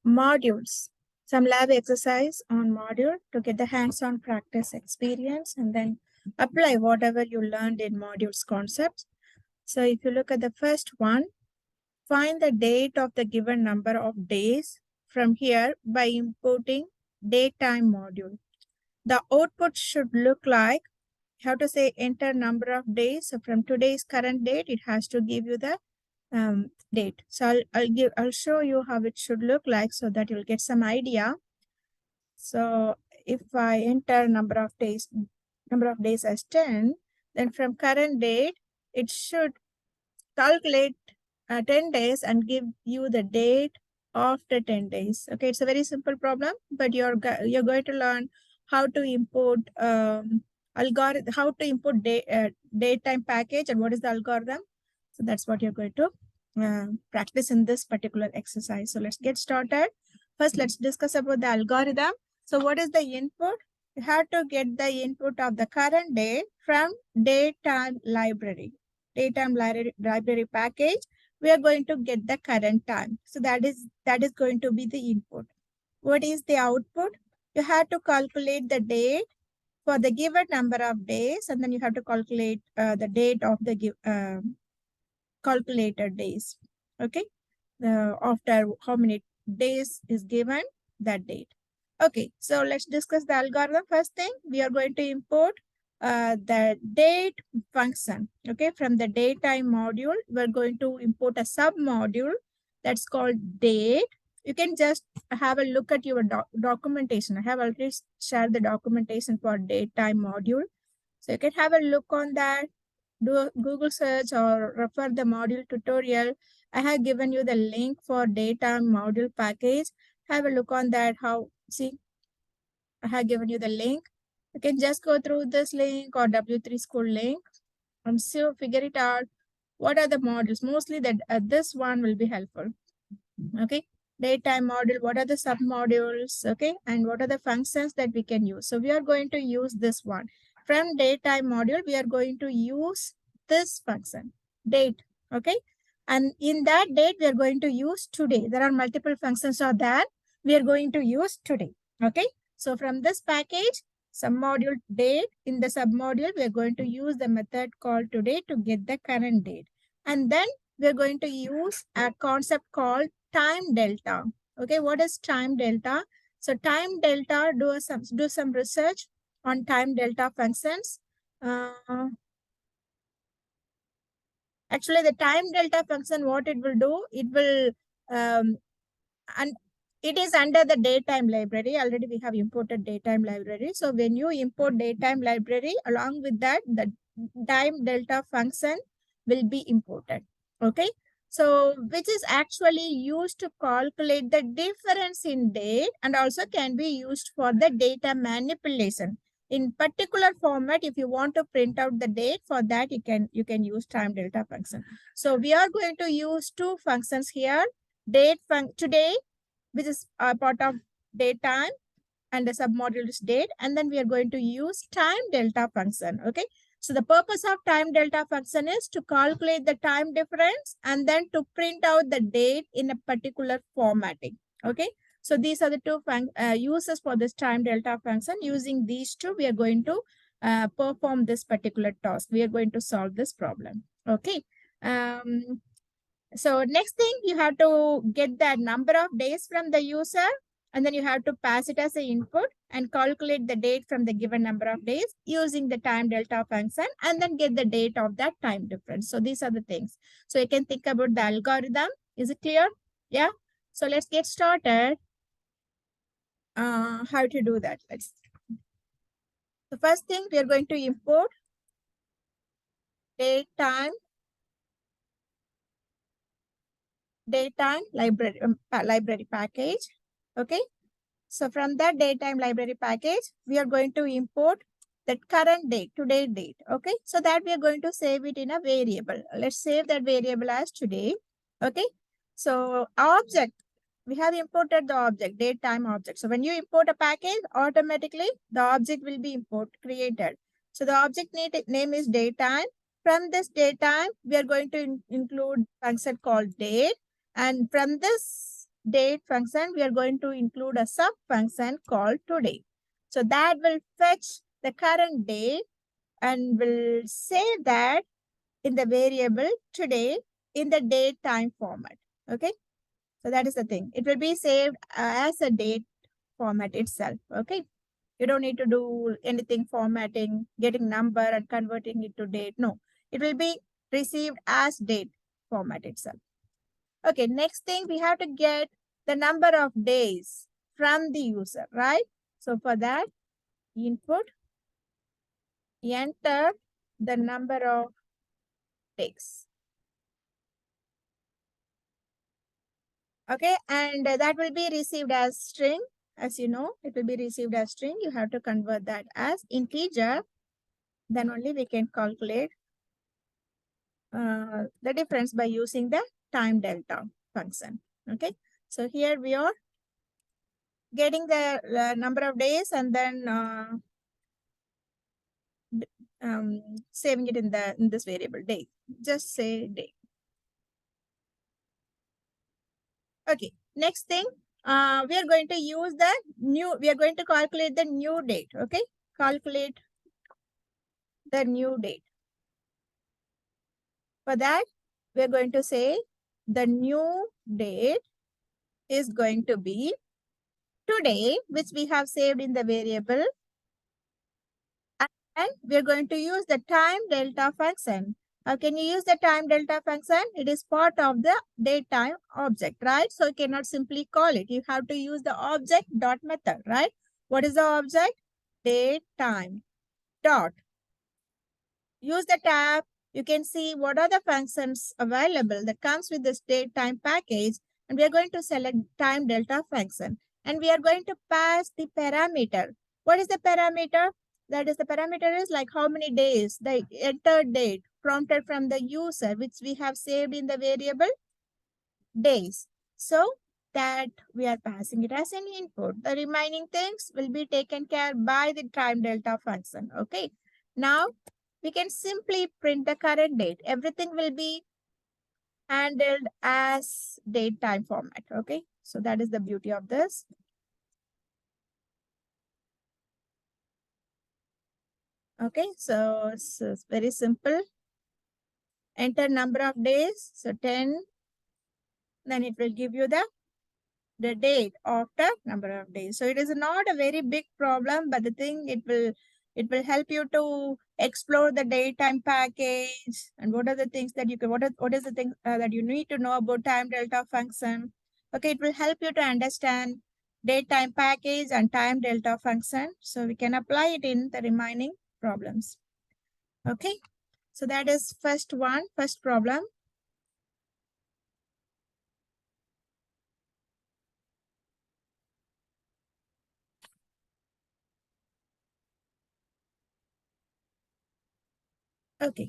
modules, some lab exercise on module to get the hands-on practice experience and then apply whatever you learned in modules concepts. So if you look at the first one, find the date of the given number of days from here by importing datetime module. The output should look like, you have to say enter number of days. So from today's current date, it has to give you the date. So I'll show you how it should look like so that you'll get some idea. So if I enter number of days as 10, then from current date, it should calculate 10 days and give you the date after 10 days. Okay, it's a very simple problem, but you're going to learn how to import algorithm, how to import datetime package and what is the algorithm. So that's what you're going to practice in this particular exercise. So let's get started. First, let's discuss about the algorithm. So what is the input? You have to get the input of the current date from datetime library. Datetime library package, we are going to get the current time. So that is going to be the input. What is the output? You have to calculate the date for the given number of days, and then you have to calculate the date of the calculated days. Okay, after how many days is given, that date. Okay, so let's discuss the algorithm. First thing, we are going to import the date function. Okay, from the datetime module, we're going to import a sub module that's called date. You can just have a look at your documentation. I have already shared the documentation for datetime module. So you can have a look on that, do a Google search or refer the module tutorial. I have given you the link for datetime module package. Have a look on that. See, I have given you the link. You can just go through this link or W3 School link and so figure it out. What are the modules? Mostly that this one will be helpful. Okay, datetime module. What are the sub modules? Okay, and what are the functions that we can use? So we are going to use this one. From datetime module, we are going to use this function, date. Okay, and in that date, we are going to use today. There are multiple functions are there. We are going to use today. Okay, so from this package, submodule date, in the submodule, we are going to use the method called today to get the current date. And then we're going to use a concept called time delta. Okay, what is time delta? So time delta, do some research on time delta functions. Actually, the time delta function, what it will do, it will, and it is under the datetime library. Already we have imported datetime library. So when you import datetime library, along with that, the time delta function will be imported. Okay. So which is actually used to calculate the difference in date and also can be used for the data manipulation. In particular format, if you want to print out the date, for that you can use time delta function. So we are going to use two functions here. Date today, which is a part of datetime, and the submodule is date, and then we are going to use time delta function. Okay, so the purpose of time delta function is to calculate the time difference and then to print out the date in a particular formatting. Okay, so these are the two uses for this time delta function. Using these two, we are going to perform this particular task. We are going to solve this problem. Okay. So next thing, you have to get the number of days from the user, and then you have to pass it as an input and calculate the date from the given number of days using the time delta function, and then get the date of that time difference. So these are the things. So you can think about the algorithm. Is it clear? Yeah. So let's get started. How to do that? The first thing, we are going to import datetime library package. Okay, so from that datetime library package, we are going to import that current date, today date. Okay, so that we are going to save it in a variable. Let's save that variable as today. Okay, so object, we have imported the object, datetime object. So when you import a package, automatically the object will be created. So the object name is datetime. From this datetime, we are going to include function called date. And from this date function, we are going to include a sub function called today. So that will fetch the current date and will save that in the variable today in the date time format. Okay. So that is the thing. It will be saved as a date format itself. Okay. You don't need to do anything formatting, getting number and converting it to date. No, it will be received as date format itself. Okay, next thing we have to get the number of days from the user, right? So for that, input, enter the number of days. Okay, and that will be received as string. As you know, it will be received as string. You have to convert that as integer. Then only we can calculate the difference by using the time delta function. Okay, so here we are getting the number of days and then saving it in this variable day. Just say day. Okay. Next thing, we are going to use the new. We are going to calculate the new date. Okay. Calculate the new date. For that, we are going to say the new date is going to be today, which we have saved in the variable, and we are going to use the time delta function. How can you use the time delta function? It is part of the date time object, right? So you cannot simply call it. You have to use the object dot method, right? What is the object? Date time dot. Use the tab. You can see what are the functions available that comes with this date time package. And we are going to select time delta function. And we are going to pass the parameter. What is the parameter? That is the parameter is like how many days, the entered date prompted from the user, which we have saved in the variable days. So that we are passing it as an input. The remaining things will be taken care by the time delta function. Okay. Now we can simply print the current date. Everything will be handled as date time format. Okay. So that is the beauty of this. Okay. So it's very simple. Enter number of days. So 10. Then it will give you the date after number of days. So it is not a very big problem, but the thing it will help you to explore the date time package and what are the things that you can what is the thing that you need to know about time delta function. Okay, it will help you to understand date time package and time delta function. So we can apply it in the remaining problems. Okay, so that is first problem. Okay.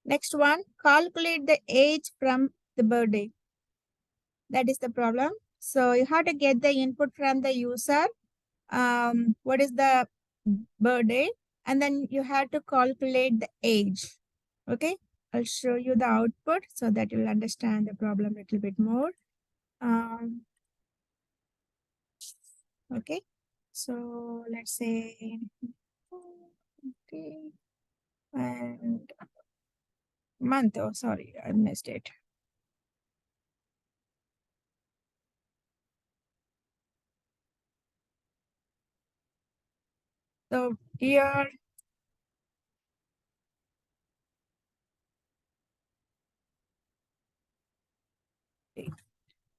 Next one, calculate the age from the birthday. That is the problem. So you have to get the input from the user. What is the birthday? And then you have to calculate the age. Okay. I'll show you the output so that you'll understand the problem a little bit more. Okay. So let's say, okay. And month. Oh, sorry, I missed it. So here,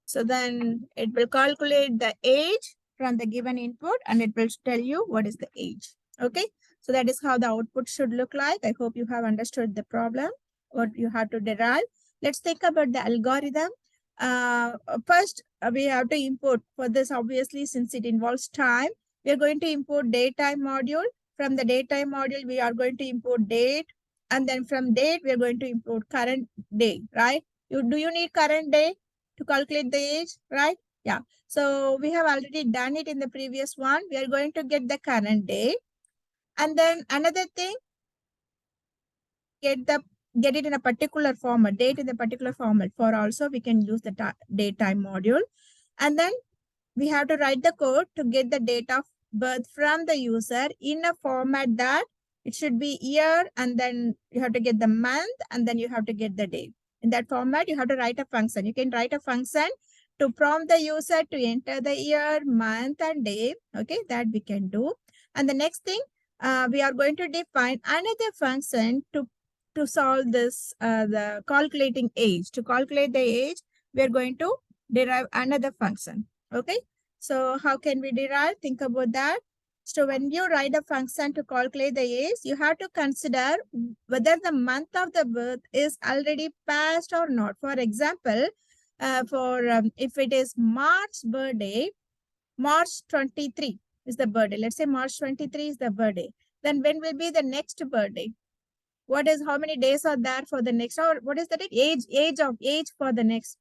so then it will calculate the age from the given input and it will tell you what is the age. Okay. So that is how the output should look like. I hope you have understood the problem, what you have to derive. Let's think about the algorithm. First, we have to import for this, obviously, since it involves time. We are going to import datetime module. From the datetime module, we are going to import date. And then from date, we are going to import current day, right? Do you need current day to calculate the age, right? Yeah. So we have already done it in the previous one. We are going to get the current day. And then another thing, get the get it in a particular format, date in a particular format. For also, we can use the date time module. And then we have to write the code to get the date of birth from the user in a format that it should be year, and then you have to get the month, and then you have to get the day. In that format, you have to write a function. You can write a function to prompt the user to enter the year, month, and day. Okay, that we can do. And the next thing, we are going to define another function to solve this, the calculating age. To calculate the age, we are going to derive another function. Okay, so how can we derive? Think about that. So when you write a function to calculate the age, you have to consider whether the month of the birth is already passed or not. For example, if it is March birthday, March 23 is the birthday. Let's say March 23 is the birthday. Then when will be the next birthday? How many days are there for the next, or what is the date? Age for the next.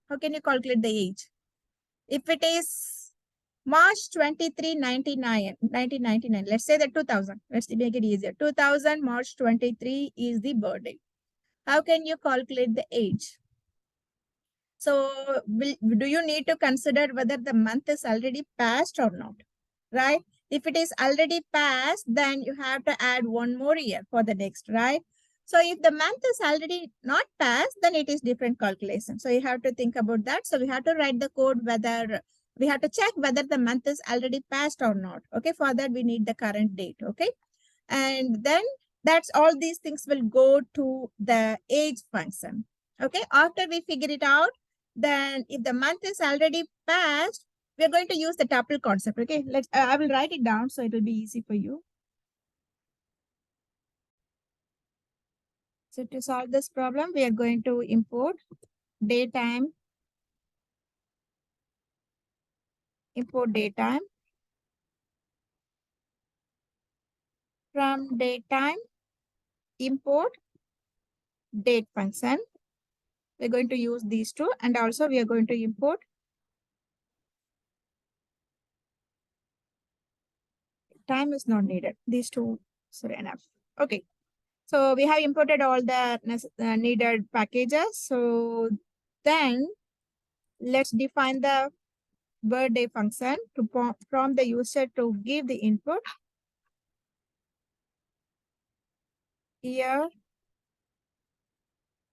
How can you calculate the age? If it is March 23, 1999, let's say that 2000. Let's make it easier. 2000, March 23 is the birthday. How can you calculate the age? So do you need to consider whether the month is already passed or not, right? If it is already passed, then you have to add one more year for the next, right? So if the month is already not passed, then it is different calculation. So you have to think about that. So we have to write the code whether we have to check whether the month is already passed or not. Okay, for that we need the current date. Okay, and then that's all these things will go to the age function. Okay, after we figure it out, then if the month is already passed, we're going to use the tuple concept. Okay, I will write it down so it will be easy for you. So to solve this problem, we are going to import daytime, from daytime, import date function. We're going to use these two, and also we are going to import time is not needed. These two are enough. Okay. So we have imported all the needed packages. So then let's define the birthday function to prompt the user to give the input. Year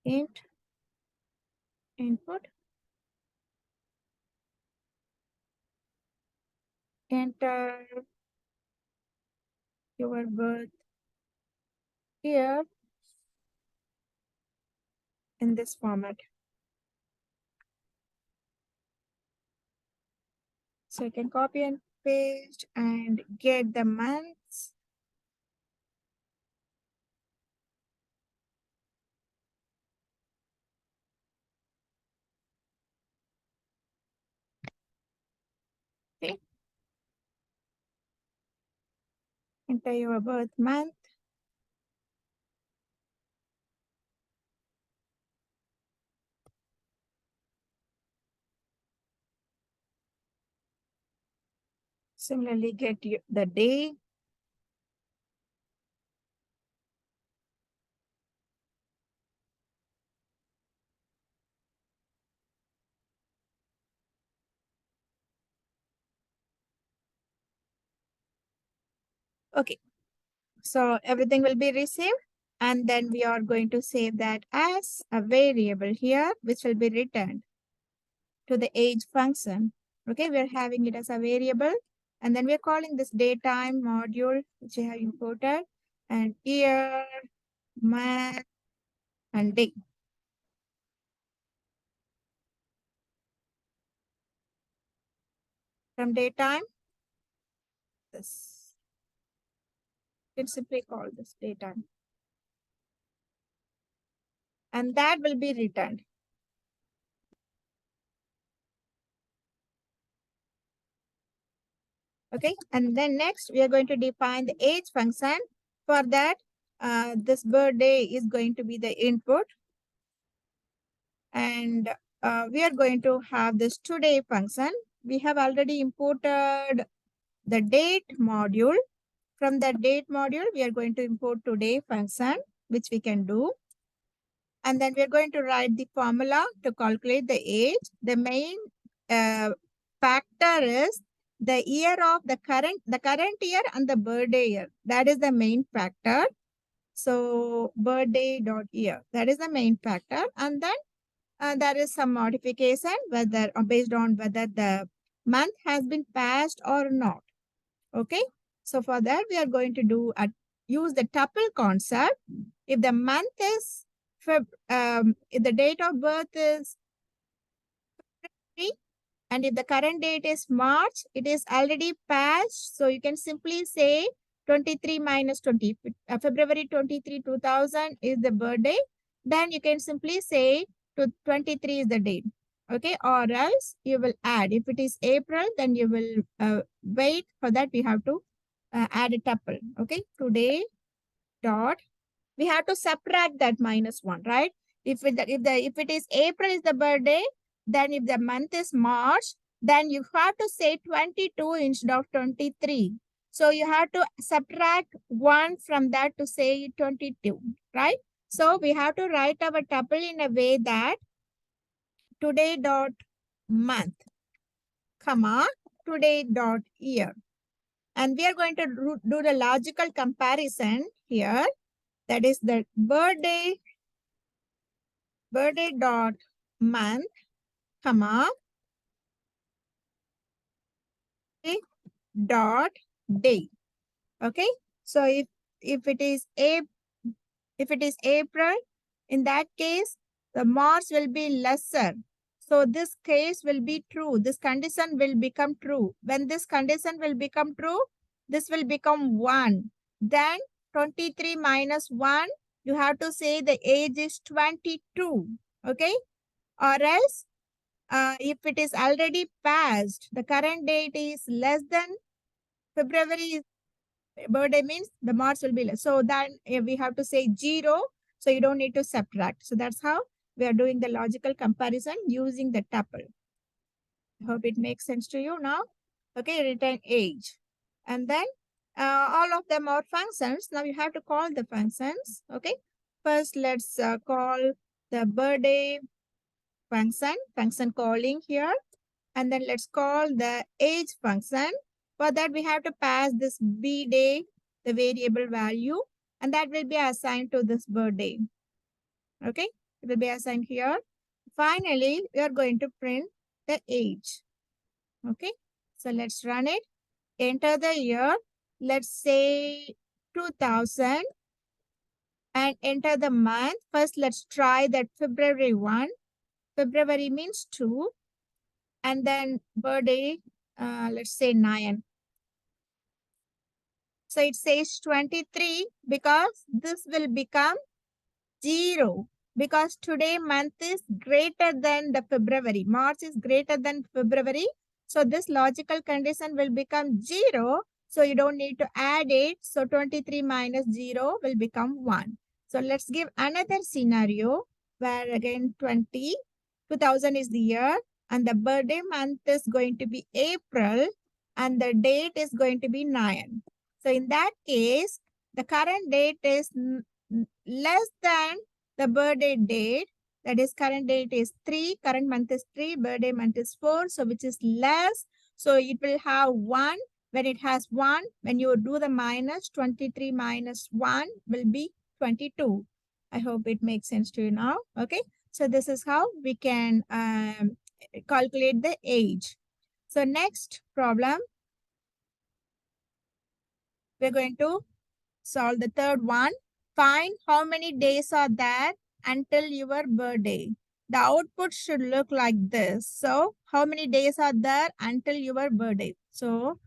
int input, enter your birth year in this format. So you can copy and paste and get the months. Okay. Enter your birth month. Similarly, get the day. Okay. So everything will be received, and then we are going to save that as a variable here, which will be returned to the age function. Okay, we're having it as a variable, and then we're calling this daytime module, which we have imported, and year, month, and day. From daytime, this. You can simply call this daytime. And that will be returned. Okay, and then next we are going to define the age function. For that, this birthday is going to be the input, and we are going to have this today function. We have already imported the date module. From the date module, we are going to import today function, which we can do. And then we're going to write the formula to calculate the age. The main factor is the year of the current year and the birthday year. That is the main factor. So birthday dot year, that is the main factor. And then there is some modification whether based on whether the month has been passed or not. Okay. So for that, we are going to use the tuple concept. If the month is if the date of birth is February, and if the current date is March, it is already passed. So you can simply say 23 minus 20. February 23, 2000 is the birthday. Then you can simply say 23 is the date. Okay. Or else you will add. If it is April, then you will wait. For that, we have to add a tuple. Okay. Today dot. We have to subtract that -1, right? If it is April is the birthday, then if the month is March, then you have to say 22 instead of 23. So you have to subtract 1 from that to say 22, right? So we have to write our tuple in a way that today dot month, comma, today dot year. And we are going to do the logical comparison here. That is the birthday dot month, comma, dot day. Okay. So if it is April, in that case, the March will be lesser. So this case will be true. This condition will become true. When this condition will become true, this will become 1. Then 23 minus 1, you have to say the age is 22. Okay. Or else, if it is already passed, the current date is less than February birthday means the March will be less. So then we have to say 0. So you don't need to subtract. So that's how we are doing the logical comparison using the tuple. I hope it makes sense to you now. Okay, return age. And then all of them are functions. Now you have to call the functions. Okay. First, let's call the birthday function calling here. And then let's call the age function. For that, we have to pass this b day, the variable value, and that will be assigned to this birthday. Okay, it will be assigned here. Finally, we are going to print the age. Okay, so let's run it. Enter the year. Let's say 2000 and enter the month. First, let's try that February 1. February means 2. And then birthday, let's say 9. So it says 23 because this will become 0 because today month is greater than the February. March is greater than February. So this logical condition will become 0. So you don't need to add it. So 23 minus 0 will become 1. So let's give another scenario where again 2000 is the year and the birthday month is going to be April and the date is going to be 9. So in that case, the current date is less than the birthday date. That is current date is 3, current month is 3, birthday month is 4. So which is less. So it will have 1. When it has 1, when you do the minus, 23 minus 1 will be 22. I hope it makes sense to you now. Okay. So this is how we can calculate the age. So next problem, we're going to solve the third one. Find how many days are there until your birthday. The output should look like this. So how many days are there until your birthday? So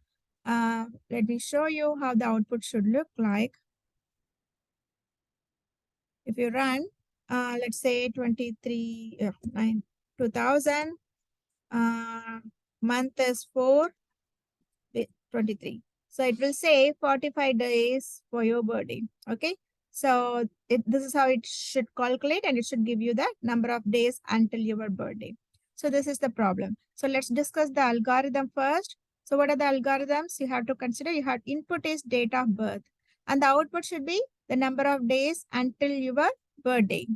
let me show you how the output should look like. If you run, let's say 2000, month is 4, 23. So it will say 45 days for your birthday. Okay. So this is how it should calculate and it should give you the number of days until your birthday. So this is the problem. So let's discuss the algorithm first. So what are the algorithms you have to consider? You have input is date of birth and the output should be the number of days until your birthday.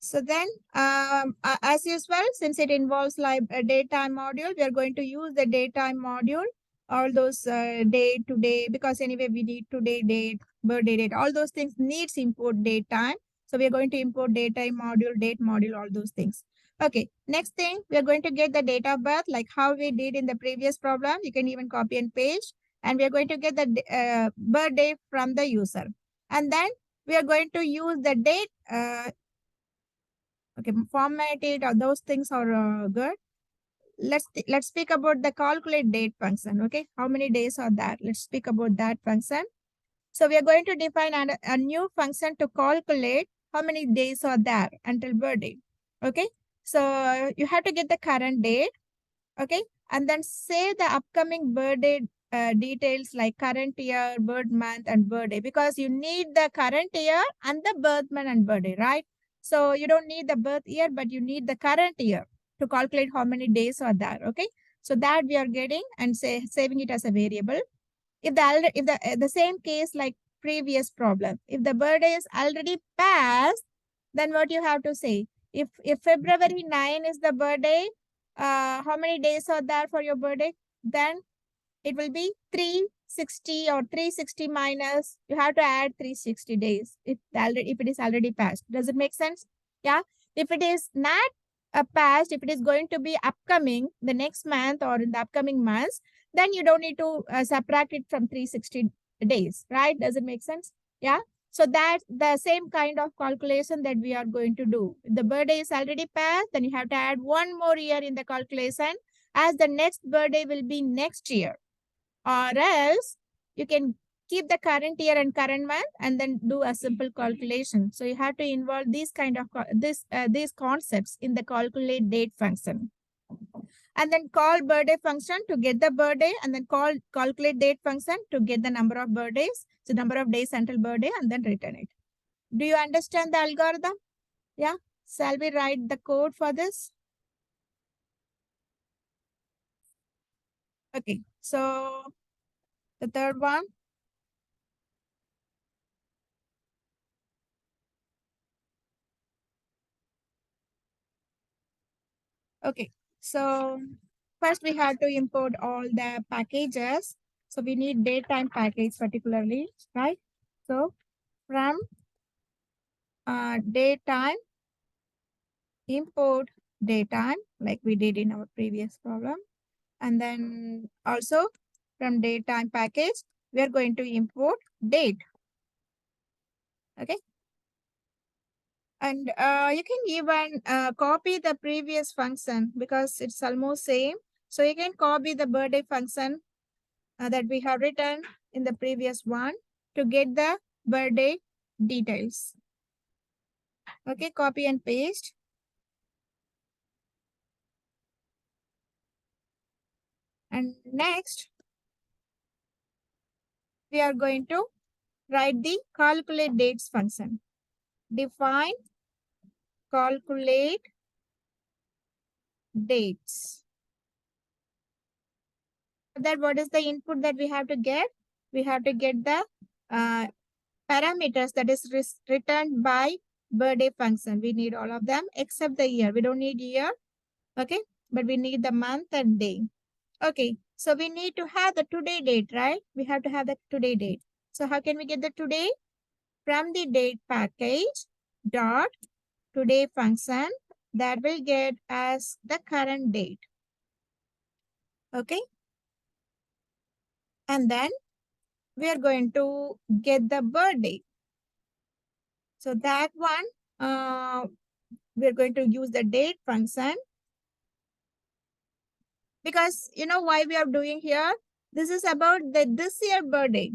So then, as usual, since it involves like a datetime module, we are going to use the datetime module, all those day to day, because anyway, we need today date, birthday date, all those things needs import datetime. So we are going to import datetime module, date module, all those things. Okay, next thing, we are going to get the date of birth, like how we did in the previous problem. You can even copy and paste. And we are going to get the birthday from the user. And then we are going to use the date okay, formatted or those things are good. Let's speak about the calculate date function. Okay, how many days are that? Let's speak about that function. So we are going to define a new function to calculate how many days are there until birthday. Okay, so you have to get the current date. Okay, and then say the upcoming birthday details like current year, birth month, and birthday, because you need the current year and the birth month and birthday, right? So you don't need the birth year, but you need the current year to calculate how many days are there. Okay, so that we are getting and saving it as a variable. If the same case like previous problem, if the birthday is already passed, then what you have to say? If February 9 is the birthday, how many days are there for your birthday? Then it will be 360 or 360 minus, you have to add 360 days if it is already passed. Does it make sense? Yeah. If it is not past, if it is going to be upcoming the next month or in the upcoming months, then you don't need to subtract it from 360 days, right? Does it make sense? Yeah. So that's the same kind of calculation that we are going to do. If the birthday is already passed, then you have to add one more year in the calculation, as the next birthday will be next year. Or else you can keep the current year and current month and then do a simple calculation. So you have to involve these kind of these concepts in the calculate date function, and then call birthday function to get the birthday, and then call calculate date function to get the number of birthdays, so number of days until birthday, and then return it. Do you understand the algorithm? Yeah. Shall we write the code for this? Okay, so the third one. Okay, so first we have to import all the packages. So we need datetime package particularly, right? So from datetime, import datetime like we did in our previous problem. And then also from datetime package, we are going to import date. Okay. And you can even copy the previous function because it's almost same. So you can copy the birthday function that we have written in the previous one to get the birthday details. Okay, copy and paste. And next, we are going to write the calculate dates function. Define calculate dates. That what is the input that we have to get? We have to get the uh, parameters that is returned by birthday function. We need all of them except the year. We don't need year. Okay, but we need the month and day. Okay, so we need to have the today date, right? We have to have the today date. So how can we get the today? From the date package dot today function that will get as the current date. Okay, and then we are going to get the birthday. So that one, we're going to use the date function, because you know why we are doing here. This is about the this year birthday.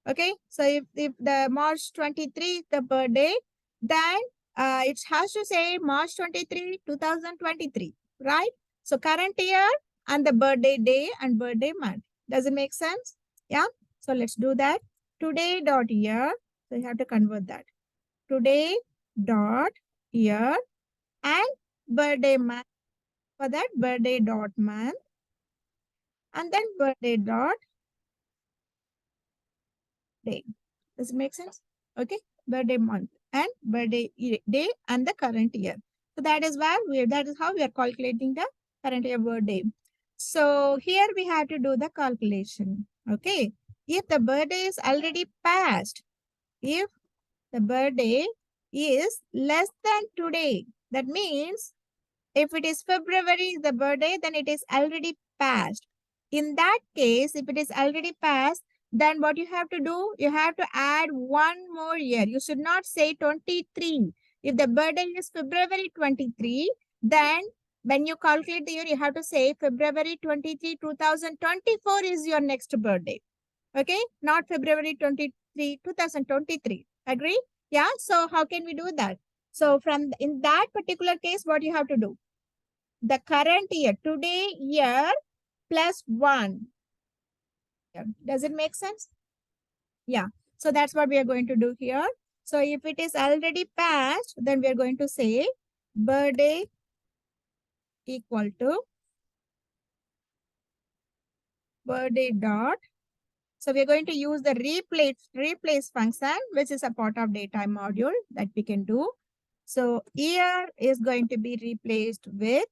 Okay, so if the March 23 the birthday, then it has to say March 23 2023, right? So current year and the birthday day and birthday month. Does it make sense? Yeah. So let's do that. Today dot year. So you have to convert that. Today dot year and birthday month. For that, birthday dot month, and then birthday dot day. Does it make sense? Okay, birthday month and birthday day and the current year. So that is how we are calculating the current year birthday. So here we have to do the calculation. Okay. If the birthday is already passed, if the birthday is less than today, that means if it is February, the birthday, then it is already passed. In that case, if it is already passed, then what you have to do, you have to add one more year. You should not say 23. If the birthday is February 23, then when you calculate the year, you have to say February 23, 2024 is your next birthday. Okay, not February 23, 2023. Agree? Yeah. So how can we do that? So in that particular case, what you have to do? The current year, today year plus 1. Does it make sense? Yeah. So that's what we are going to do here. So if it is already passed, then we are going to say birthday equal to birthday dot. So we are going to use the replace function, which is a part of data module that we can do. So year is going to be replaced with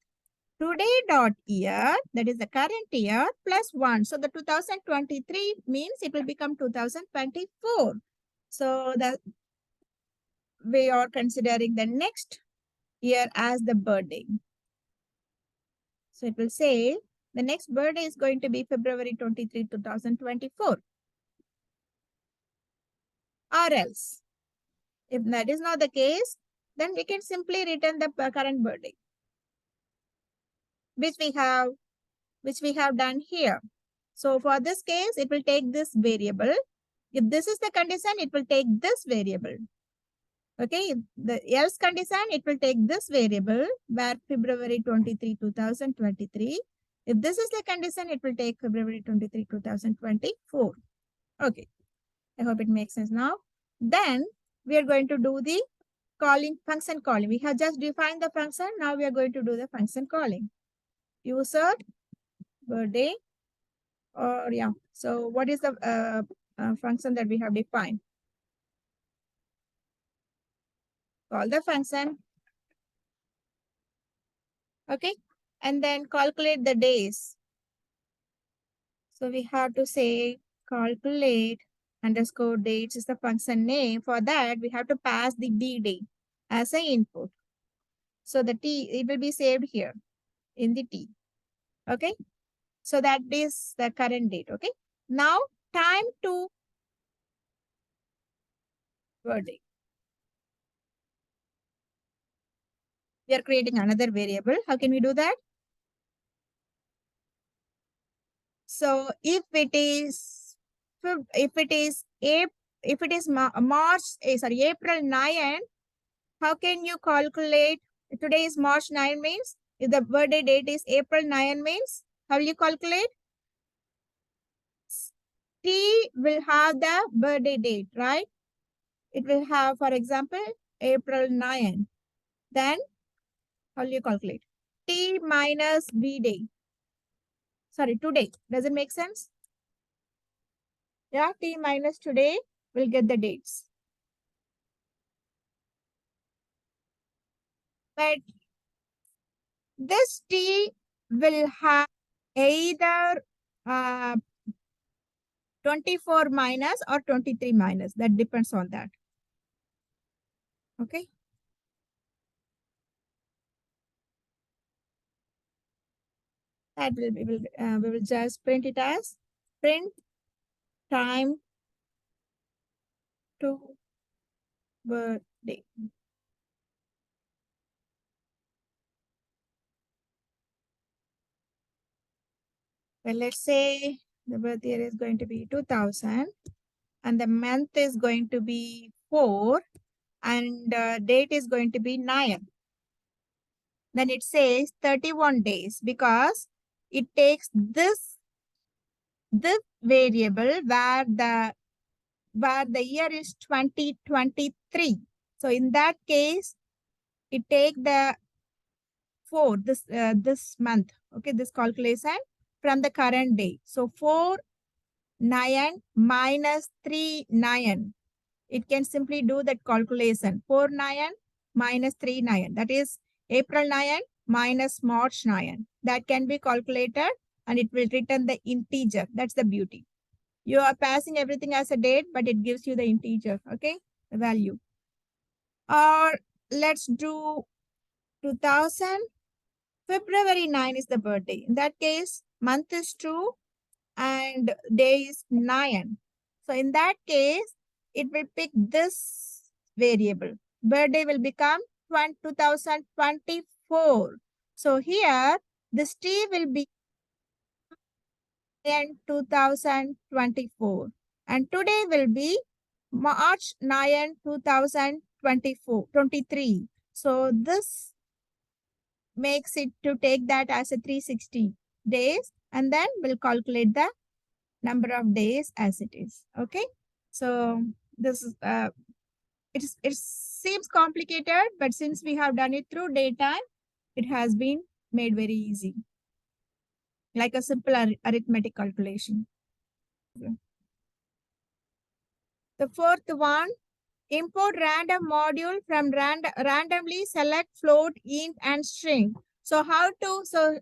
today dot year, that is the current year, plus 1. So the 2023 means it will become 2024. So that we are considering the next year as the birthday. So it will say the next birthday is going to be February 23, 2024. Or else, if that is not the case, then we can simply return the current birthday, which we have done here. So for this case, it will take this variable. If this is the condition, it will take this variable. Okay, the else condition, it will take this variable where February 23, 2023. If this is the condition, it will take February 23, 2024. Okay, I hope it makes sense now. Then we are going to do the function calling. We have just defined the function. Now we are going to do the function calling. User birthday or yeah. So what is the function that we have defined? Call the function. Okay. And then calculate the days. So we have to say calculate underscore dates is the function name. For that, we have to pass the B day as an input. So the T, it will be saved here in the T. Okay. So that is the current date. Okay. Now time to birthday. We are creating another variable. How can we do that? So if it is March, April 9, how can you calculate? Today is March 9 means if the birthday date is April 9 means how will you calculate? T will have the birthday date, right? It will have, for example, April 9. Then how will you calculate? T minus B day. Sorry, today. Does it make sense? Yeah, T minus today will get the dates. But this T will have either 24 minus or 23 minus. That depends on that. Okay. That will we will just print it as print time to birthday. Well, let's say the birth year is going to be 2000 and the month is going to be 4 and date is going to be 9. Then it says 31 days because it takes this variable where the year is 2023. So in that case, it take the 4 this month. Okay, this calculation from the current day. So 4 9 minus 3 9 it can simply do that calculation. 4/9 minus 3/9. That is April 9 minus March 9. That can be calculated and it will return the integer. That's the beauty. You are passing everything as a date, but it gives you the integer, okay? The value. Or let's do 2000. February 9 is the birthday. In that case, month is 2 and day is 9. So in that case, it will pick this variable. Birthday will become 2024. So here, this T will be in 2024. And today will be March 9, 2024, 23. So this makes it to take that as a 360 days and then we'll calculate the number of days as it is. Okay. So this is it seems complicated, but since we have done it through daytime, it has been made very easy, like a simple arithmetic calculation. The fourth one, import random module from randomly select float, int, and string. So how to, so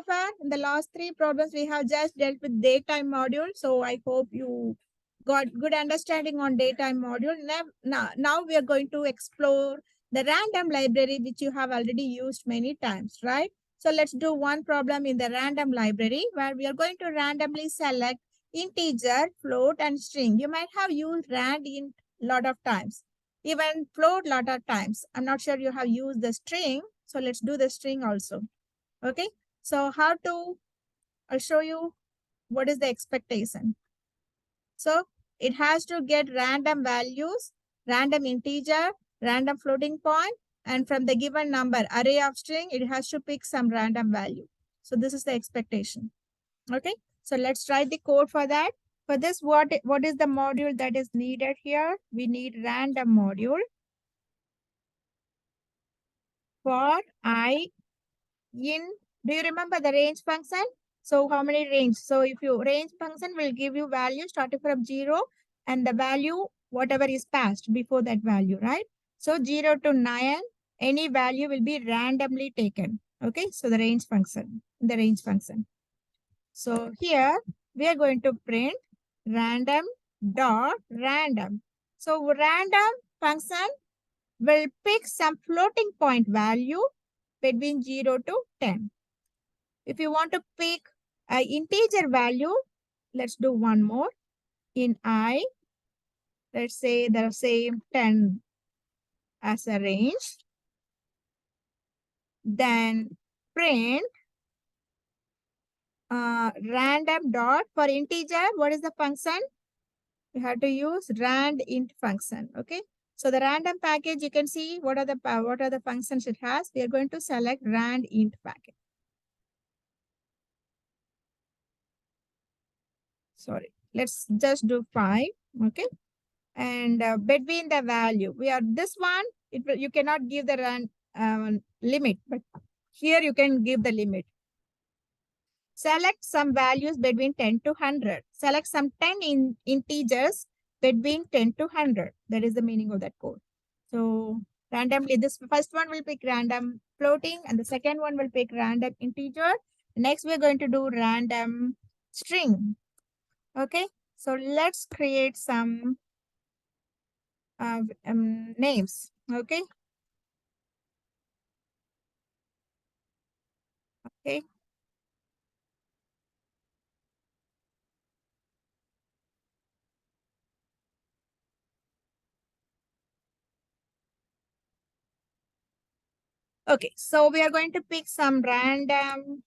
far in the last three problems, we have just dealt with datetime module. So I hope you got good understanding on datetime module. Now we are going to explore the random library, which you have already used many times, right? So let's do one problem in the random library where we are going to randomly select integer, float, and string. You might have used rand int lot of times, even float lot of times. I'm not sure you have used the string. So let's do the string also. Okay. So how to, I'll show you what is the expectation. So it has to get random values, random integer, random floating point, and from the given number array of string, it has to pick some random value. So this is the expectation. Okay. So let's write the code for that. For this, what is the module that is needed here? We need random module for I in, do you remember the range function? So how many range? So if you range function will give you value starting from 0 and the value, whatever is passed before that value, right? So 0 to 9, any value will be randomly taken. Okay. So the range function, So here we are going to print random dot random. So random function will pick some floating point value between 0 to 10. If you want to pick an integer value, let's do one more. In I, let's say the same 10 as a range. Then print random dot for integer. What is the function? You have to use rand int function. Okay. So the random package, you can see what are the functions it has. We are going to select rand int package. Sorry, let's just do 5. Okay. And between the value, we are this one, you cannot give the limit, but here you can give the limit. Select some values between 10 to 100. Select some 10 integers between 10 to 100. That is the meaning of that code. So randomly, this first one will pick random floating and the second one will pick random integer. Next, we're going to do random string. Okay. So let's create some names. Okay. Okay. Okay. So we are going to pick some random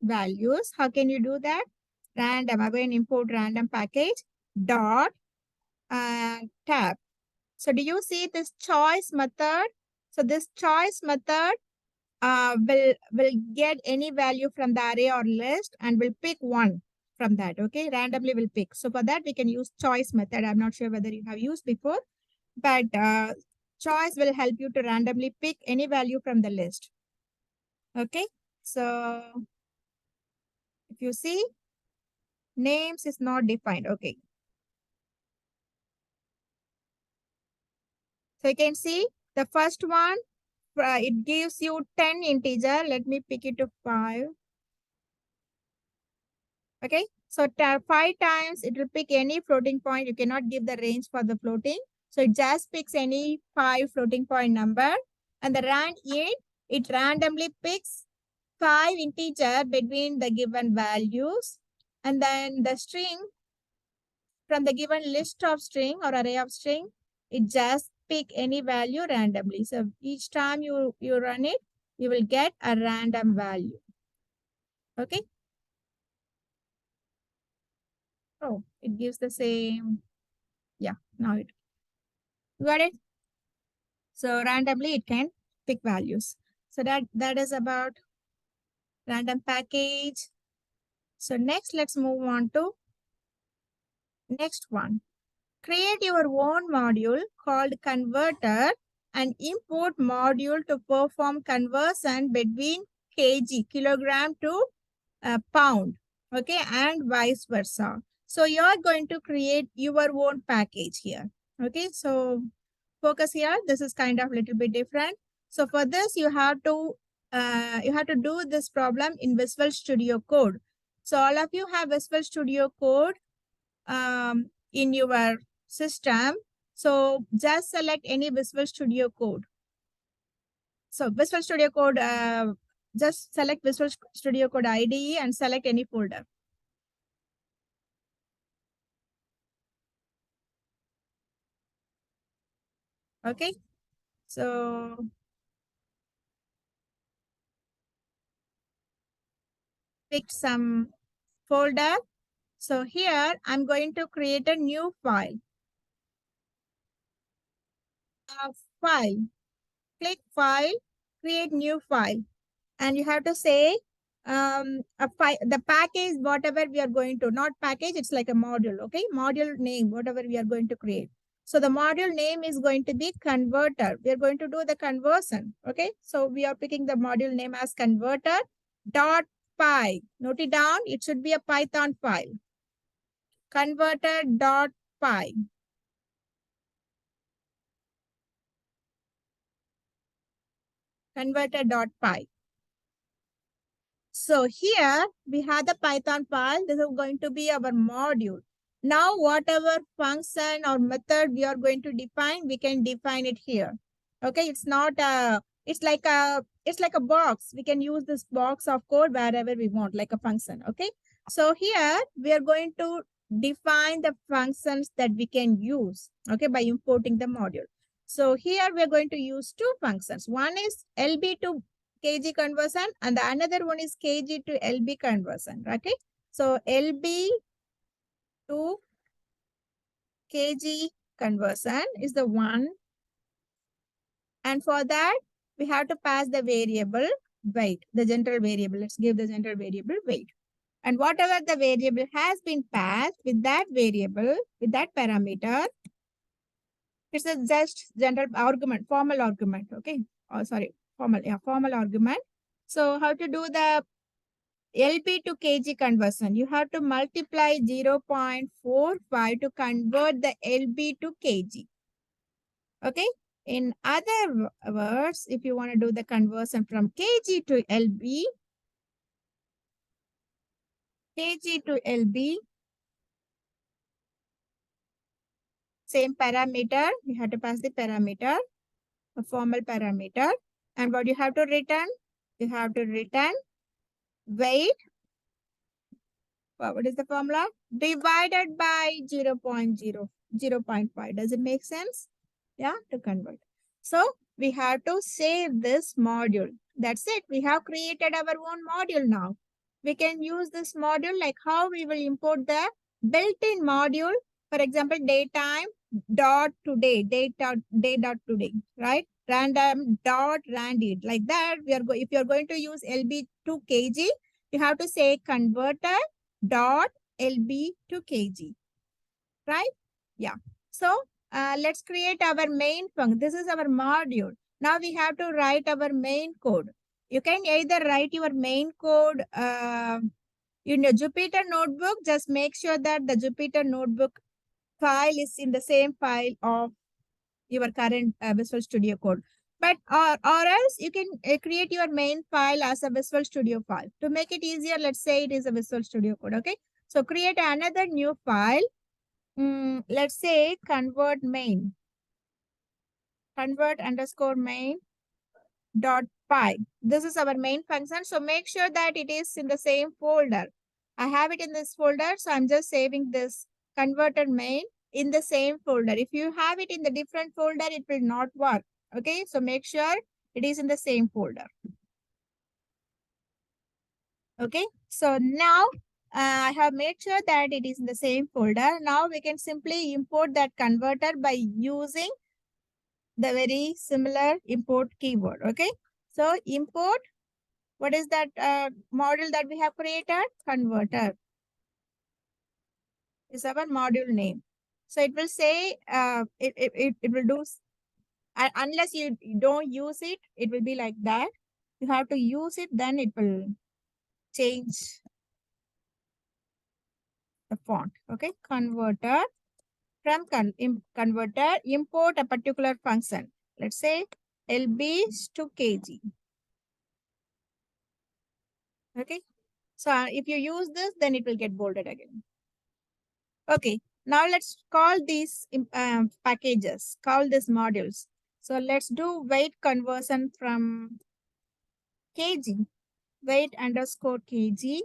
values. How can you do that? Random. I'm going to import random package dot tab. So do you see this choice method? So this choice method will get any value from the array or list and will pick one from that. Okay, randomly will pick. So for that we can use choice method. I'm not sure whether you have used before, but choice will help you to randomly pick any value from the list. Okay, so if you see, names is not defined. Okay, So you can see the first one, it gives you 10 integer. Let me pick it to 5. Okay. So 5 times it will pick any floating point. You cannot give the range for the floating. So it just picks any 5 floating point number. And the rand int, it randomly picks 5 integer between the given values. And then the string, from the given list of string or array of string, it just pick any value randomly. So each time you run it, you will get a random value. Okay. Oh, it gives the same. Yeah, now it got it. So randomly it can pick values. So that is about random package. So next, let's move on to next one. Create your own module called converter and import module to perform conversion between kg, kilogram to pound, okay, and vice versa. So you are going to create your own package here, okay. So focus here. This is kind of little bit different. So for this, you have to do this problem in Visual Studio Code. So all of you have Visual Studio Code in your system. So just select any Visual Studio Code. So Visual Studio Code, just select Visual Studio Code IDE and select any folder. Okay. So pick some folder. So here I'm going to create a new file. File. Click file, create new file. And you have to say the package, whatever we are going to, not package, it's like a module, okay? Module name, whatever we are going to create. So the module name is going to be converter. We are going to do the conversion, okay? So we are picking the module name as converter dot py. Note it down, it should be a Python file. Converter dot py. Converter dot py. So here we have the Python file. This is going to be our module. Now, whatever function or method we are going to define, we can define it here. Okay, it's not a, it's like a box. We can use this box of code wherever we want, like a function. Okay, so here we are going to define the functions that we can use, okay, by importing the module. So here we are going to use two functions. One is LB to kg conversion and the another one is kg to LB conversion. Okay, so LB to kg conversion is the one, and for that we have to pass the variable weight, the general variable. Let's give the general variable weight, and whatever the variable has been passed with that variable, with that parameter, it's a just general argument, formal argument. Okay, oh sorry, formal argument. So how to do the LB to kg conversion? You have to multiply 0.45 to convert the LB to kg. Okay. In other words, if you want to do the conversion from kg to LB, same parameter, you have to pass the parameter, a formal parameter. And what you have to return? You have to return weight. What is the formula? Divided by 0.5. Does it make sense? Yeah, to convert. So we have to save this module. That's it. We have created our own module now. We can use this module, like how we will import the built-in module. For example, daytime dot today, day dot today, right? Random dot randid. Like that, if you're going to use LB to kg, you have to say converter dot LB to kg, right? Yeah. So let's create our main function. This is our module. Now we have to write our main code. You can either write your main code in your Jupyter notebook. Just make sure that the Jupyter notebook file is in the same file of your current Visual Studio Code. But or else you can create your main file as a Visual Studio file. To make it easier, let's say it is a Visual Studio Code. Okay. So create another new file. Let's say convert underscore main dot py. This is our main function. So make sure that it is in the same folder. I have it in this folder. So I'm just saving this converted main in the same folder. If you have it in the different folder, it will not work. Okay. So make sure it is in the same folder. Okay. So now I have made sure that it is in the same folder. Now we can simply import that converter by using the very similar import keyword. Okay. So import, what is that module that we have created? Converter is our module name. So it will say, it will do, unless you don't use it, it will be like that. You have to use it, then it will change the font. Okay. Converter, from converter, import a particular function. Let's say LB to KG. Okay. So if you use this, then it will get bolded again. Okay. Now let's call these packages, call these modules. So let's do weight conversion from kg, weight underscore kg.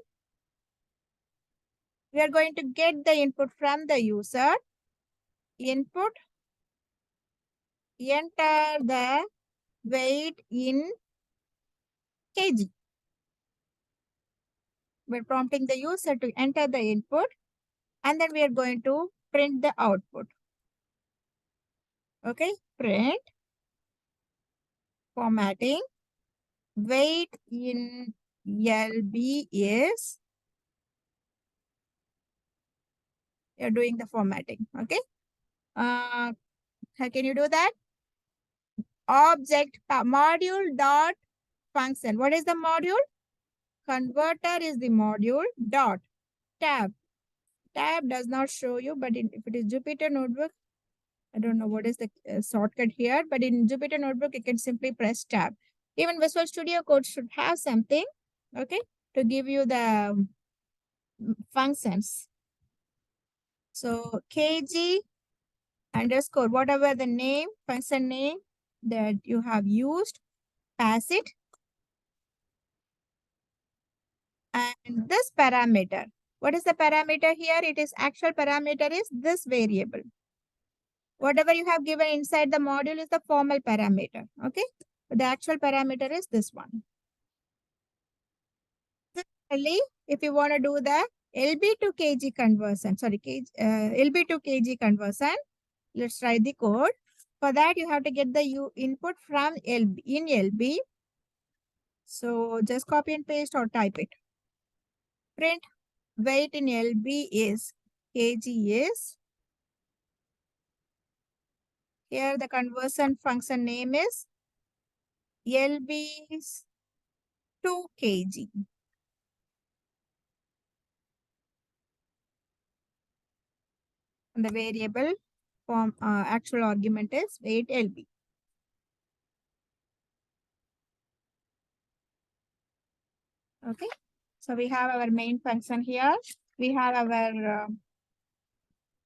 We are going to get the input from the user. Input, enter the weight in kg. We're prompting the user to enter the input, and then we are going to print the output. Okay, print, formatting, weight in LB is, you're doing the formatting. Okay. How can you do that? Object module dot function. What is the module? Converter is the module dot tab. Tab does not show you, but if it is Jupyter Notebook, I don't know what is the shortcut here, but in Jupyter Notebook, you can simply press tab. Even Visual Studio Code should have something, okay, to give you the functions. So kg underscore, whatever the name, function name that you have used, pass it. And this parameter, what is the parameter here? It is actual parameter is this variable. Whatever you have given inside the module is the formal parameter. Okay. The actual parameter is this one. Similarly, if you want to do the LB to KG conversion, LB to KG conversion, let's try the code. For that, you have to get the input from LB in LB. So just copy and paste or type it. Print weight in LB is KG is. Here the conversion function name is LB to KG. And the variable form actual argument is weight LB. Okay. So we have our main function here. We have our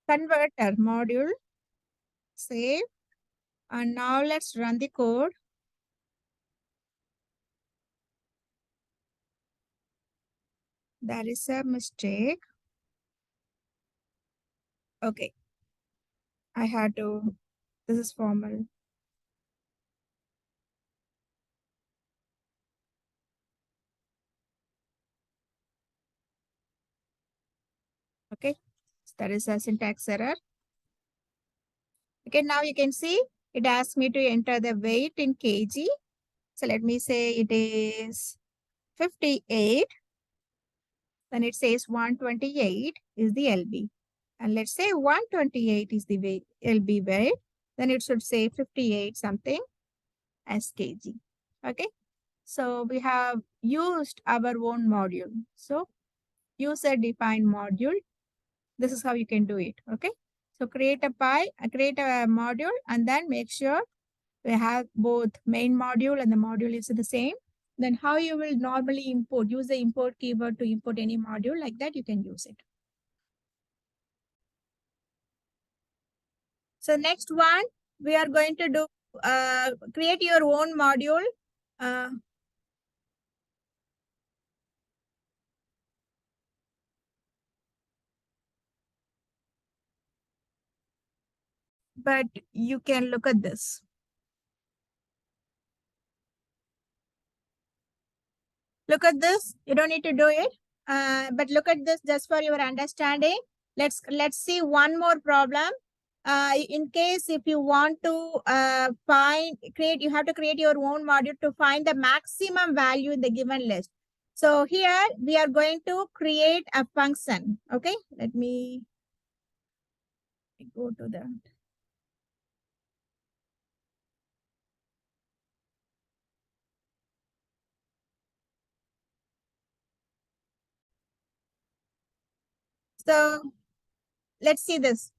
converter module. Save. And now let's run the code. There is a mistake. Okay. I had to, this is formal. Okay. So that is a syntax error. Okay. Now you can see it asks me to enter the weight in kg. So let me say it is 58. Then it says 128 is the LB. And let's say 128 is the weight, LB weight. Then it should say 58 something as kg. Okay. So we have used our own module. So user defined module. This is how you can do it. Okay. So create a module, and then make sure we have both main module and the module is the same. Then how you will normally import, use the import keyword to import any module like that, you can use it. So next one, we are going to do, create your own module. But you can look at this. Look at this. You don't need to do it. But look at this just for your understanding. Let's see one more problem. In case if you want to you have to create your own module to find the maximum value in the given list. So here we are going to create a function. Okay, let me go to that. So let's see this.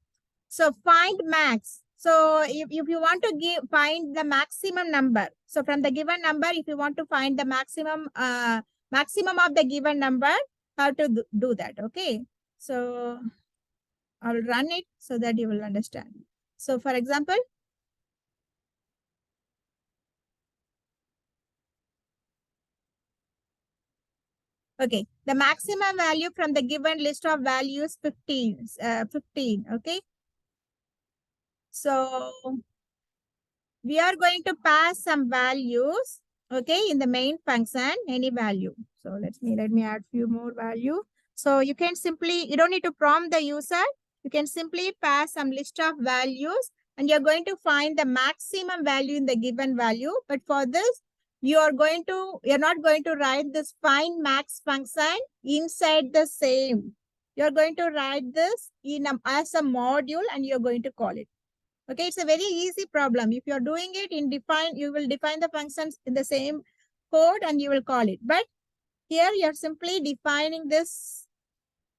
So find max. So if you want to find the maximum number. So from the given number, if you want to find the maximum of the given number, how to do that. Okay. So I'll run it so that you will understand. So for example, okay, the maximum value from the given list of values 15. Okay. So we are going to pass some values, okay, in the main function, any value. So let me add few more value. So you can simply, you don't need to prompt the user. You can simply pass some list of values and you're going to find the maximum value in the given value. But for this, you're not going to write this find max function inside the same. You're going to write this as a module and you're going to call it. Okay, it's a very easy problem. If you're doing it you will define the functions in the same code and you will call it. But here you're simply defining this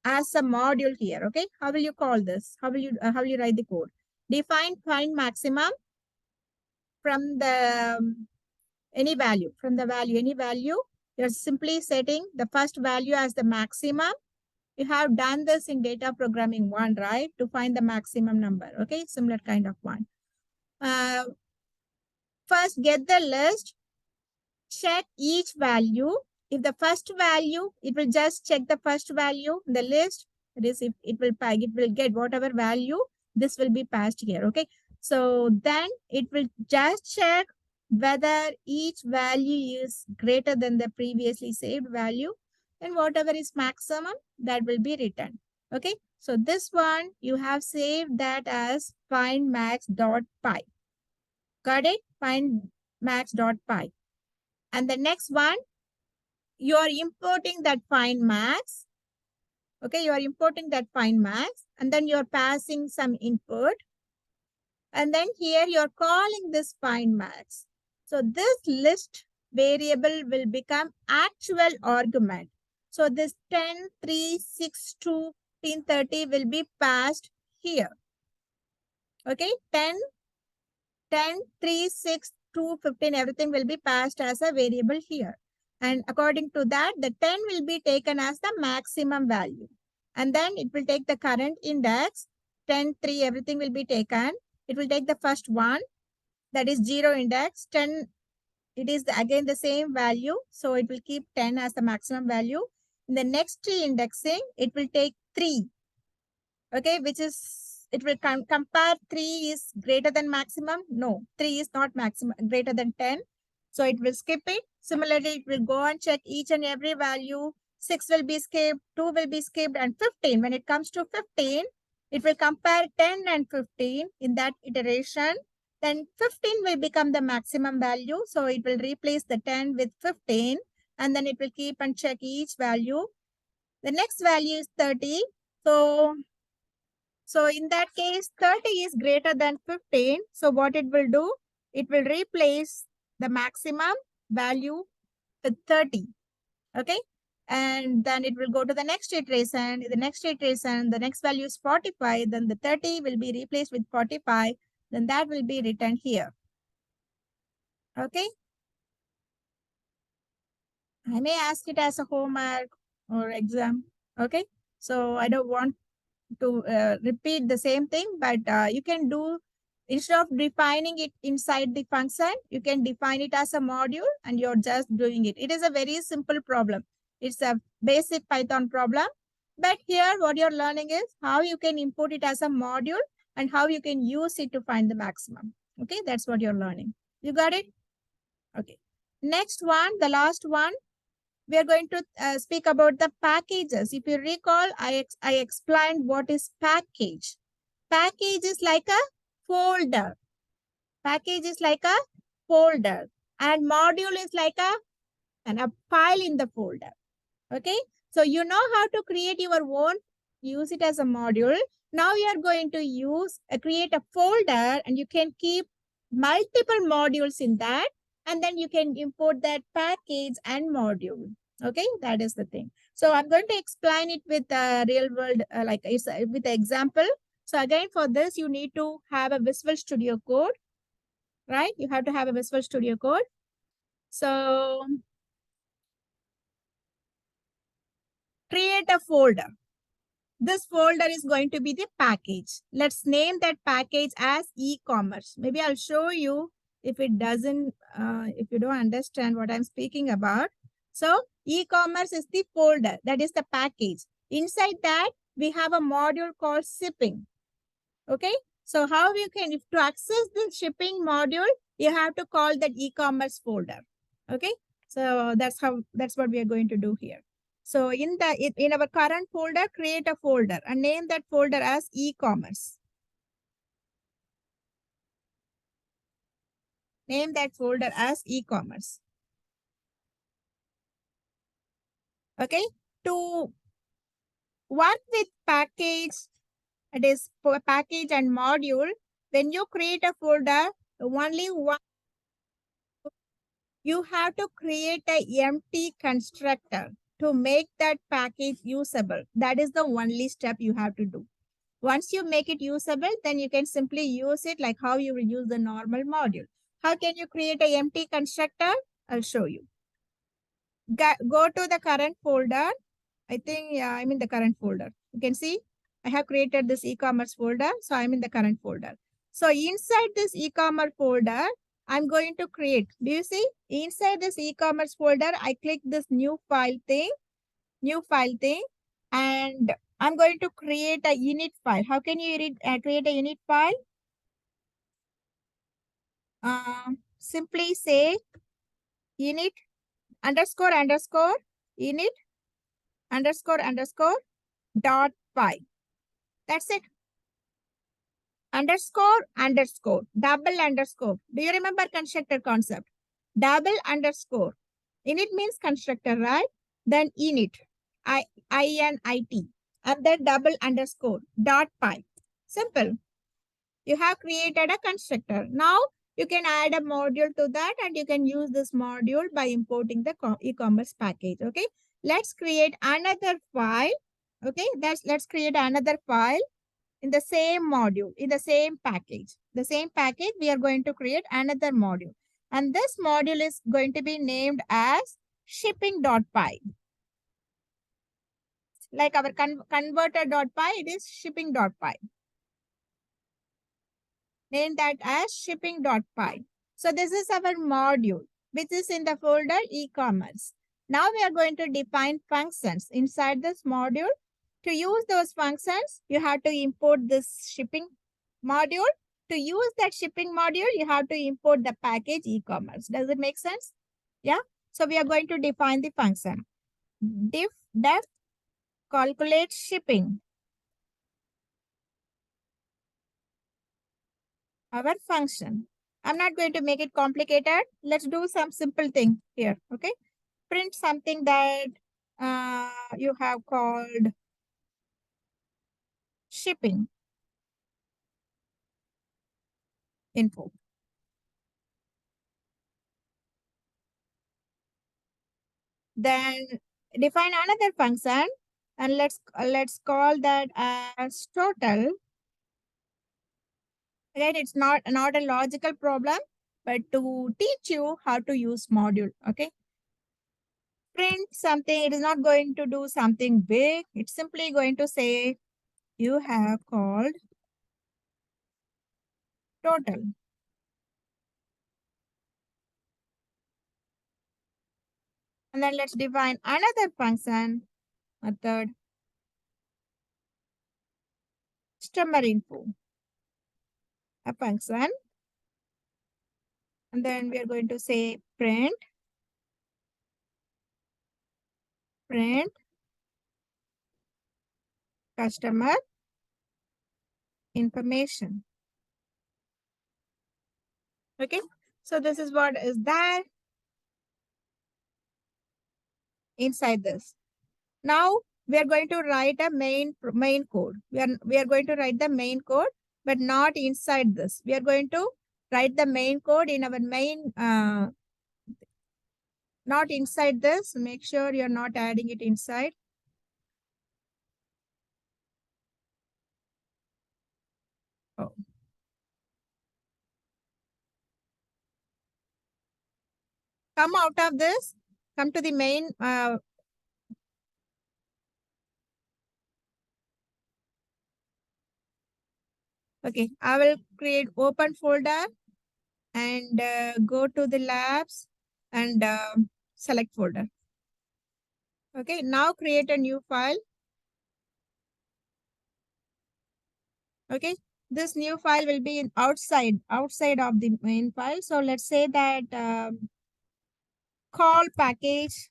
as a module here. Okay, how will you call this? How will you write the code? Define find maximum from the any value. From the value, any value, you're simply setting the first value as the maximum. You have done this in data programming 1, right? To find the maximum number. Okay, similar kind of one. First, get the list, check each value. If the first value, it will just check the first value in the list. That is, if it will get whatever value, this will be passed here. Okay. So then it will just check whether each value is greater than the previously saved value. And whatever is maximum, that will be returned. Okay. So this one, you have saved that as findmax.py. Got it? Findmax.py. And the next one, you are importing that find max. Okay, you are importing that find max and then you're passing some input. And then here you're calling this find max. So this list variable will become actual argument. So this 10, 3, 6, 2, 15, 30 will be passed here. Okay, 10, 3, 6, 2, 15, everything will be passed as a variable here. And according to that, the 10 will be taken as the maximum value. And then it will take the current index, 10, 3, everything will be taken. It will take the first one, that is 0 index, 10, it is again the same value. So it will keep 10 as the maximum value. In the next tree indexing, it will take 3. Okay, which is, it will compare 3 is greater than maximum. No, 3 is not maximum, greater than 10. So it will skip it. Similarly, it will go and check each and every value. 6 will be skipped, 2 will be skipped, and 15. When it comes to 15, it will compare 10 and 15 in that iteration. Then 15 will become the maximum value. So it will replace the 10 with 15. And then it will keep and check each value. The next value is 30. So in that case, 30 is greater than 15. So what it will do, it will replace the maximum value with 30. Okay. and then it will go to the next iteration. The next iteration, the next value is 45, then the 30 will be replaced with 45, then that will be written here. Okay. I may ask it as a homework or exam. Okay. So I don't want to repeat the same thing, but you can do, instead of defining it inside the function, you can define it as a module and you're just doing it. It is a very simple problem. It's a basic Python problem. But here what you're learning is how you can import it as a module and how you can use it to find the maximum. Okay, that's what you're learning. You got it? Okay. Next one, the last one, we are going to speak about the packages. If you recall, I explained what is package. Package is like a folder. Package is like a folder. And module is like a file in the folder. Okay. So you know how to create your own, use it as a module. Now you are going to use, create a folder and you can keep multiple modules in that. And then you can import that package and module. Okay, that is the thing. So I'm going to explain it with a real world, like it's with the example. So again, for this, you need to have a Visual Studio Code, right? You have to have a Visual Studio Code. So create a folder. This folder is going to be the package. Let's name that package as e-commerce. Maybe I'll show you if it doesn't, if you don't understand what I'm speaking about. So e-commerce is the folder, that is the package. Inside that, we have a module called shipping. Okay. So how you can, if to access the shipping module, you have to call that e-commerce folder. Okay. So that's what we are going to do here. So in our current folder, create a folder and name that folder as e-commerce. Name that folder as e-commerce. Okay. To work with package, it is for package and module. When you create a folder, only one, you have to create a empty constructor to make that package usable. That is the only step you have to do. Once you make it usable, then you can simply use it like how you will use the normal module. How can you create an empty constructor? I'll show you. Go to the current folder. I think, yeah, I'm in the current folder. You can see I have created this e-commerce folder. So I'm in the current folder. So inside this e-commerce folder, I'm going to create. Do you see? Inside this e-commerce folder, I click this new file thing, and I'm going to create a init file. How can you create a init file? Simply say init underscore underscore init underscore underscore dot py. That's it. Underscore underscore double underscore. Do you remember constructor concept? Double underscore. Init means constructor, right? Then init, I-N-I-T, and then double underscore dot py. Simple. You have created a constructor. Now you can add a module to that and you can use this module by importing the e-commerce package. Okay. Let's create another file. Okay. Let's create another file in the same module, in the same package. The same package, we are going to create another module. And this module is going to be named as shipping.py. Like our converter.py, it is shipping.py. Name that as shipping.py. So this is our module, which is in the folder e-commerce. Now we are going to define functions inside this module. To use those functions, you have to import this shipping module. To use that shipping module, you have to import the package e-commerce. Does it make sense? Yeah. So we are going to define the function. Def calculate shipping. Our function. I'm not going to make it complicated. Let's do some simple thing here. Okay. Print something that you have called shipping info. Then define another function and let's call that as total. Right, it's not a logical problem, but to teach you how to use module. Okay, print something. It is not going to do something big. It's simply going to say you have called total. And then let's define another function method, customer info, a function. And then we are going to say print customer information. Okay, so this is what is there inside this. Now we are going to write a main code. We are going to write the main code, but not inside this. We are going to write the main code in our main, not inside this. Make sure you're not adding it inside. Oh. Come out of this. Come to the main. Okay, I will create open folder and go to the labs and select folder. Okay, now create a new file. Okay, this new file will be in outside of the main file. So let's say that call package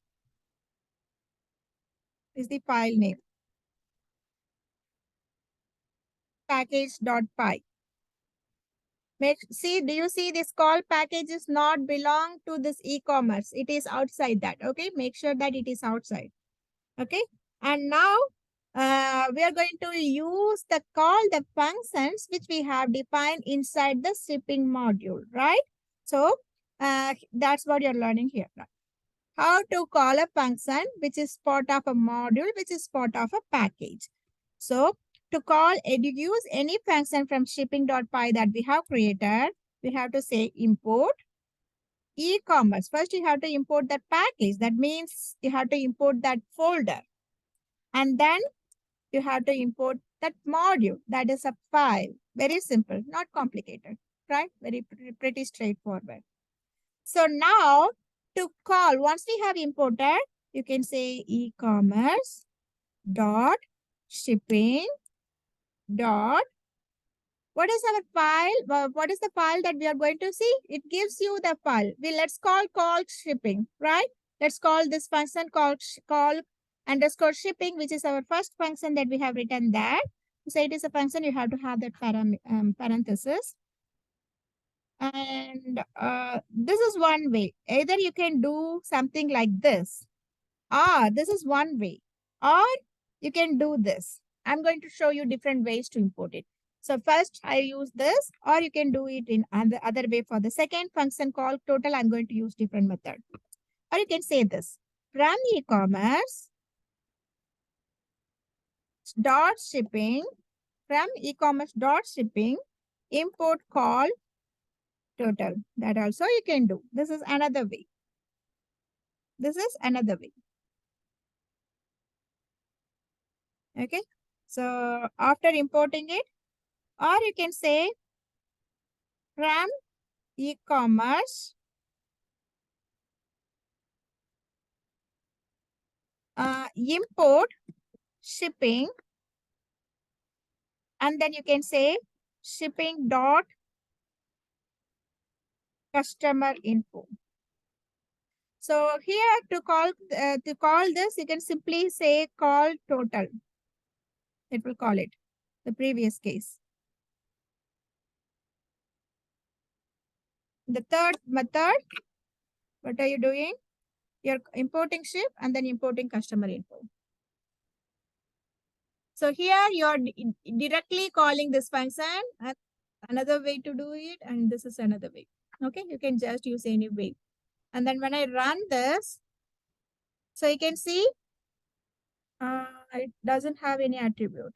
is the file name, package.py. Do you see this call package is not belong to this e-commerce? It is outside that. Okay, make sure that it is outside. Okay, and now we are going to use the functions which we have defined inside the shipping module, right? So that's what you're learning here. Right? How to call a function which is part of a module, which is part of a package. So to call use any function from shipping.py that we have created, we have to say import e-commerce. First, you have to import that package. That means you have to import that folder. And then you have to import that module. That is a file. Very simple, not complicated, right? Pretty straightforward. So now to call, once we have imported, you can say e-commerce dot shipping dot. What is our file? What is the file that we are going to see? It gives you the file. Let's call shipping, right? Let's call this function call underscore shipping, which is our first function that we have written there. So it is a function, you have to have that parenthesis. And this is one way. Either you can do something like this. This is one way. Or you can do this. I'm going to show you different ways to import it. So first I use this, or you can do it in other way. For the second function called total, I'm going to use different method. Or you can say this. From e-commerce dot shipping, from e-commerce dot shipping, import call total. That also you can do. This is another way. This is another way. Okay. So after importing it, or you can say from e-commerce import shipping, and then you can say shipping dot customer info. So here to call this, you can simply say call total. It will call it the previous case. The third method, what are you doing? You're importing ship and then importing customer info. So here you're directly calling this function, and another way to do it, and this is another way. Okay, you can just use any way. And then when I run this, so you can see It doesn't have any attribute.